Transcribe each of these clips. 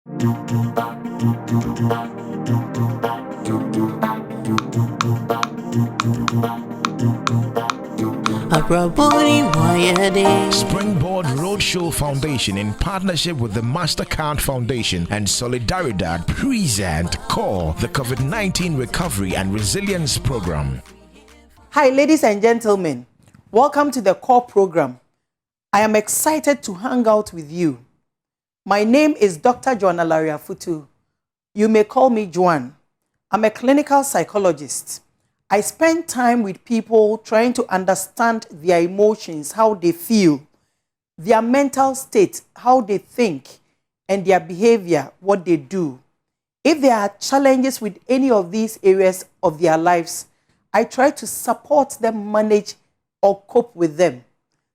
Springboard Roadshow Foundation, in partnership with the MasterCard Foundation and Solidaridad, present CoRe, the COVID-19 Recovery and Resilience Program. Hi, ladies and gentlemen. Welcome to the CoRe program. I am excited to hang out with you. My name is Dr. Joana Larry-Afutu. You may call me Joan. I'm a clinical psychologist. I spend time with people trying to understand their emotions, how they feel, their mental state, how they think, and their behavior, what they do. If there are challenges with any of these areas of their lives, I try to support them manage or cope with them.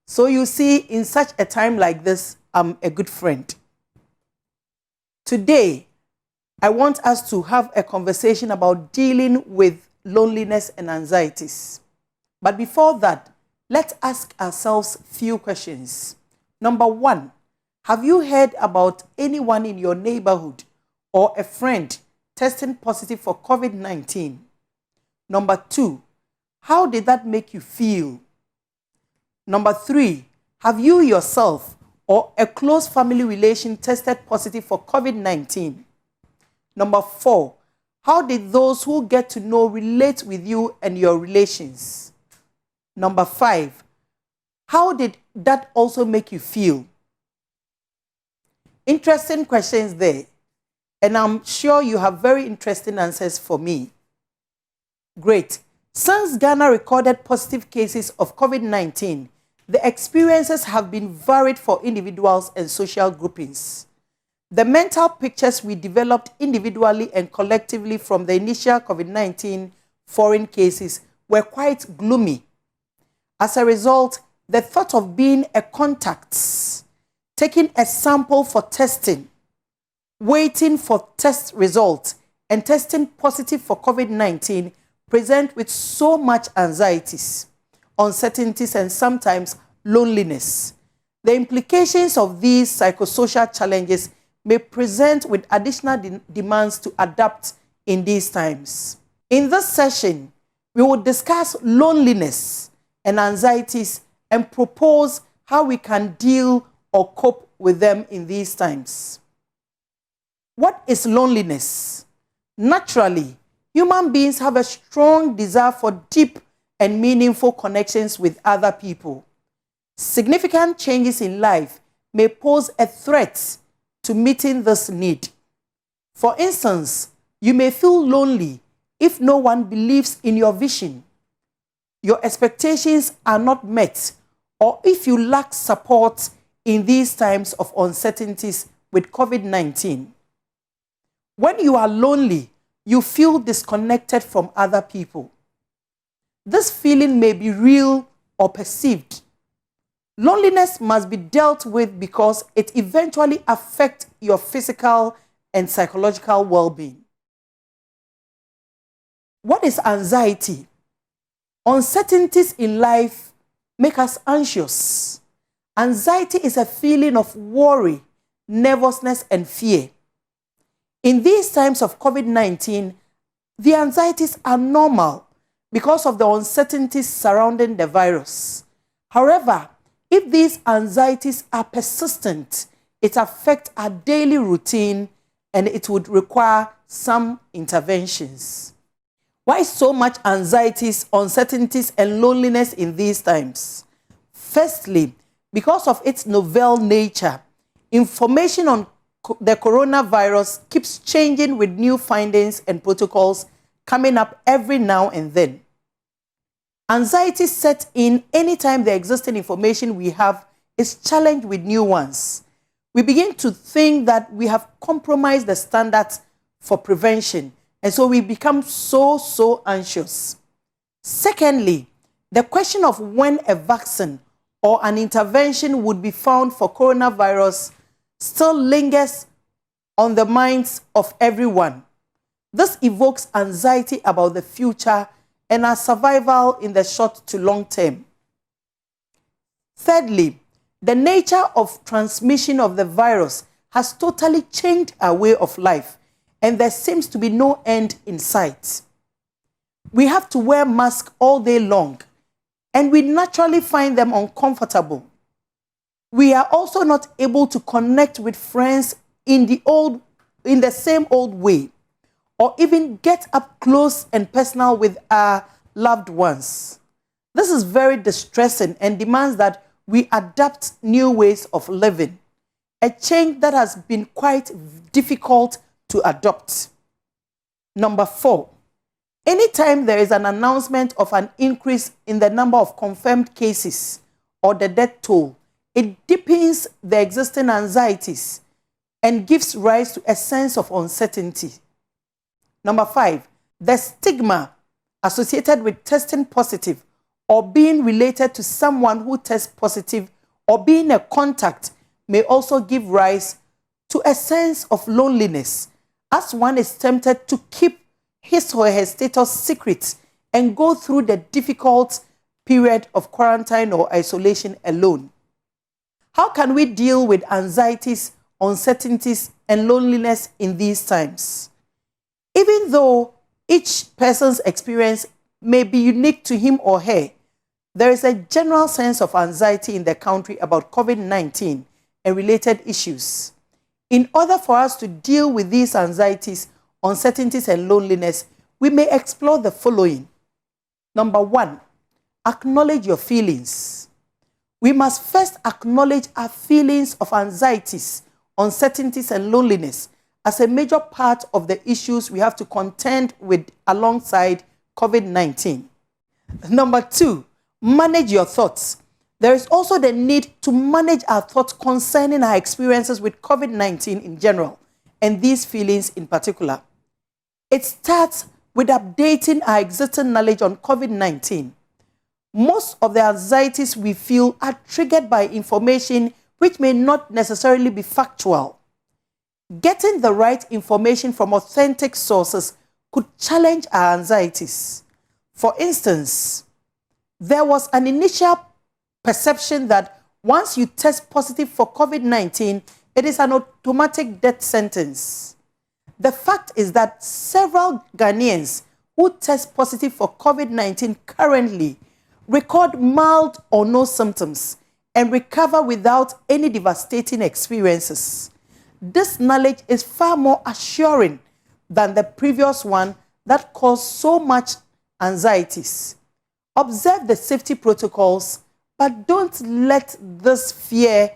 So you see, in such a time like this, I'm a good friend. Today, I want us to have a conversation about dealing with loneliness and anxieties. But before that, let's ask ourselves a few questions. Number one, have you heard about anyone in your neighborhood or a friend testing positive for COVID-19? Number two, how did that make you feel? Number three, have you yourself or a close family relation tested positive for COVID-19? Number four, how did those who get to know relate with you and your relations? Number five, how did that also make you feel? Interesting questions there. And I'm sure you have very interesting answers for me. Great. Since Ghana recorded positive cases of COVID-19, the experiences have been varied for individuals and social groupings. The mental pictures we developed individually and collectively from the initial COVID-19 foreign cases were quite gloomy. As a result, the thought of being a contact, taking a sample for testing, waiting for test results, and testing positive for COVID-19 present with so much anxieties, uncertainties, and sometimes loneliness. The implications of these psychosocial challenges may present with additional demands to adapt in these times. In this session, we will discuss loneliness and anxieties and propose how we can deal or cope with them in these times. What is loneliness? Naturally, human beings have a strong desire for deep and meaningful connections with other people. Significant changes in life may pose a threat to meeting this need. For instance, you may feel lonely if no one believes in your vision, your expectations are not met, or if you lack support in these times of uncertainties with COVID-19. When you are lonely, you feel disconnected from other people. This feeling may be real or perceived. Loneliness must be dealt with because it eventually affects your physical and psychological well-being. What is anxiety? Uncertainties in life make us anxious. Anxiety is a feeling of worry, nervousness, and fear. In these times of COVID-19, the anxieties are normal because of the uncertainties surrounding the virus. However, if these anxieties are persistent, it affects our daily routine and it would require some interventions. Why so much anxieties, uncertainties, and loneliness in these times? Firstly, because of its novel nature, information on the coronavirus keeps changing with new findings and protocols coming up every now and then. Anxiety sets in anytime the existing information we have is challenged with new ones. We begin to think that we have compromised the standards for prevention, and so we become so anxious. Secondly, the question of when a vaccine or an intervention would be found for coronavirus still lingers on the minds of everyone. This evokes anxiety about the future and our survival in the short to long term. Thirdly, the nature of transmission of the virus has totally changed our way of life, and there seems to be no end in sight. We have to wear masks all day long, and we naturally find them uncomfortable. We are also not able to connect with friends in the same old way, or even get up close and personal with our loved ones. This is very distressing and demands that we adapt new ways of living, a change that has been quite difficult to adopt. Number 4, anytime there is an announcement of an increase in the number of confirmed cases or the death toll, it deepens the existing anxieties and gives rise to a sense of uncertainty. Number 5, the stigma associated with testing positive or being related to someone who tests positive or being a contact may also give rise to a sense of loneliness, as one is tempted to keep his or her status secret and go through the difficult period of quarantine or isolation alone. How can we deal with anxieties, uncertainties, and loneliness in these times? Even though each person's experience may be unique to him or her, there is a general sense of anxiety in the country about COVID-19 and related issues. In order for us to deal with these anxieties, uncertainties, and loneliness, we may explore the following. Number 1, acknowledge your feelings. We must first acknowledge our feelings of anxieties, uncertainties, and loneliness as a major part of the issues we have to contend with alongside COVID-19. Number 2, manage your thoughts. There is also the need to manage our thoughts concerning our experiences with COVID-19 in general, and these feelings in particular. It starts with updating our existing knowledge on COVID-19. Most of the anxieties we feel are triggered by information which may not necessarily be factual. Getting the right information from authentic sources could challenge our anxieties. For instance, there was an initial perception that once you test positive for COVID-19, it is an automatic death sentence. The fact is that several Ghanaians who test positive for COVID-19 currently record mild or no symptoms and recover without any devastating experiences. This knowledge is far more assuring than the previous one that caused so much anxieties. Observe the safety protocols, but don't let this fear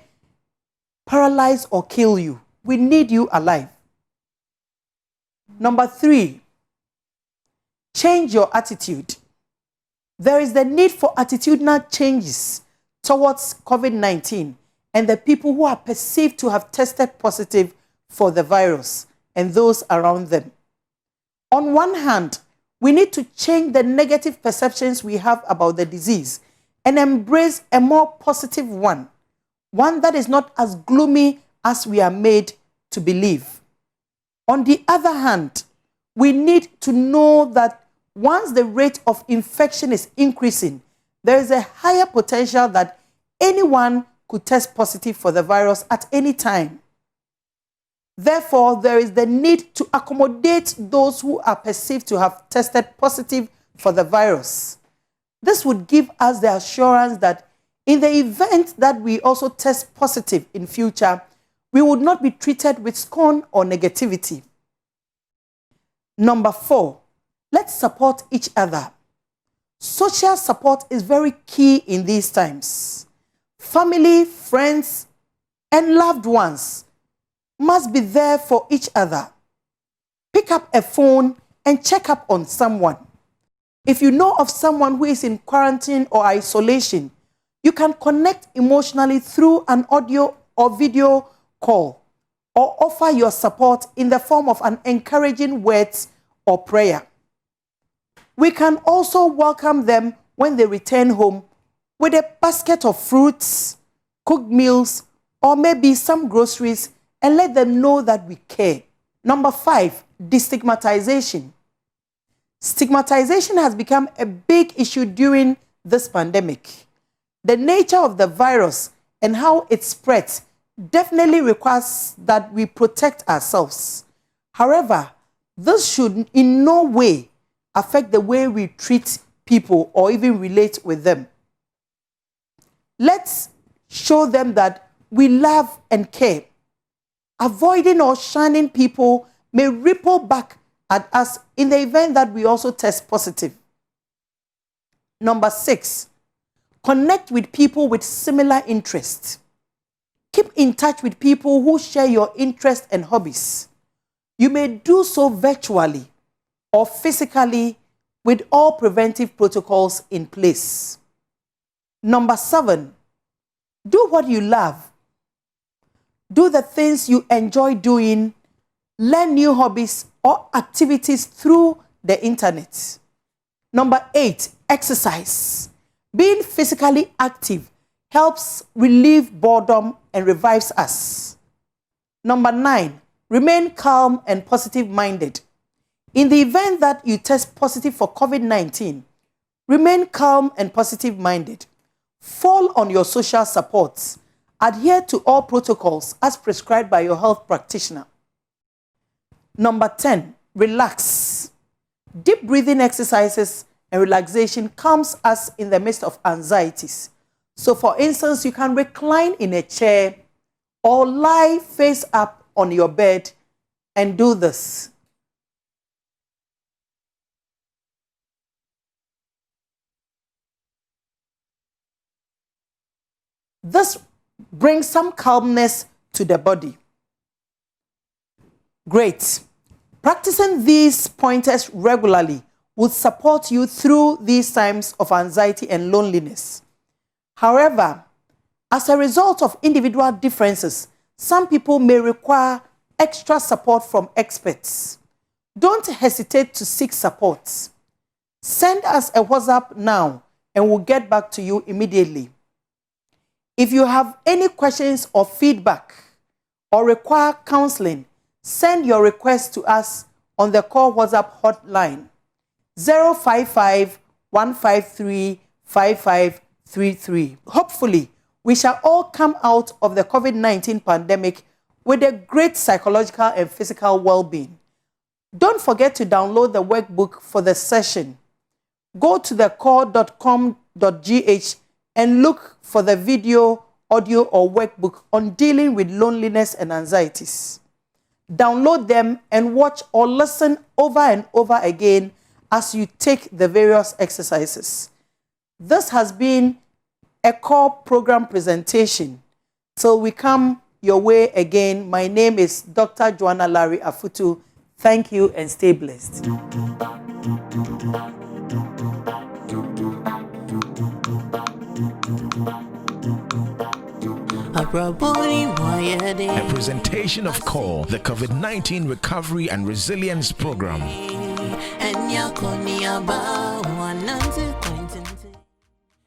paralyze or kill you. We need you alive. Number 3, change your attitude. There is the need for attitudinal changes towards COVID-19 and the people who are perceived to have tested positive for the virus and those around them. On one hand, we need to change the negative perceptions we have about the disease and embrace a more positive one that is not as gloomy as we are made to believe. On the other hand, we need to know that once the rate of infection is increasing, there is a higher potential that anyone could test positive for the virus at any time. Therefore, there is the need to accommodate those who are perceived to have tested positive for the virus. This would give us the assurance that in the event that we also test positive in future, we would not be treated with scorn or negativity. Number 4, let's support each other. Social support is very key in these times. Family, friends, and loved ones must be there for each other. Pick up a phone and check up on someone. If you know of someone who is in quarantine or isolation, you can connect emotionally through an audio or video call or offer your support in the form of an encouraging words or prayer. We can also welcome them when they return home with a basket of fruits, cooked meals, or maybe some groceries, and let them know that we care. Number 5, destigmatization. Stigmatization has become a big issue during this pandemic. The nature of the virus and how it spreads definitely requires that we protect ourselves. However, this should in no way affect the way we treat people or even relate with them. Let's show them that we love and care. Avoiding or shunning people may ripple back at us in the event that we also test positive. Number 6, connect with people with similar interests. Keep in touch with people who share your interests and hobbies. You may do so virtually or physically with all preventive protocols in place. Number 7, do what you love. Do the things you enjoy doing. Learn new hobbies or activities through the internet. Number 8, exercise. Being physically active helps relieve boredom and revives us. Number 9, remain calm and positive-minded. In the event that you test positive for COVID-19, remain calm and positive-minded. Fall on your social supports. Adhere to all protocols as prescribed by your health practitioner. Number 10, relax. Deep breathing exercises and relaxation calms us in the midst of anxieties. So for instance, you can recline in a chair or lie face up on your bed and do this. This brings some calmness to the body. Great. Practicing these pointers regularly will support you through these times of anxiety and loneliness. However, as a result of individual differences, some people may require extra support from experts. Don't hesitate to seek support. Send us a WhatsApp now and we'll get back to you immediately. If you have any questions or feedback or require counseling, send your request to us on the CoRe WhatsApp hotline 055-153-5533. Hopefully, we shall all come out of the COVID-19 pandemic with a great psychological and physical well-being. Don't forget to download the workbook for the session. Go to the core.com.gh and look for the video, audio, or workbook on dealing with loneliness and anxieties. Download them and watch or listen over and over again as you take the various exercises. This has been a CoRe program presentation. Till we come your way again, my name is Dr. Joana Larry-Afutu. Thank you and stay blessed. A presentation of CoRe, the COVID-19 Recovery and Resilience Program.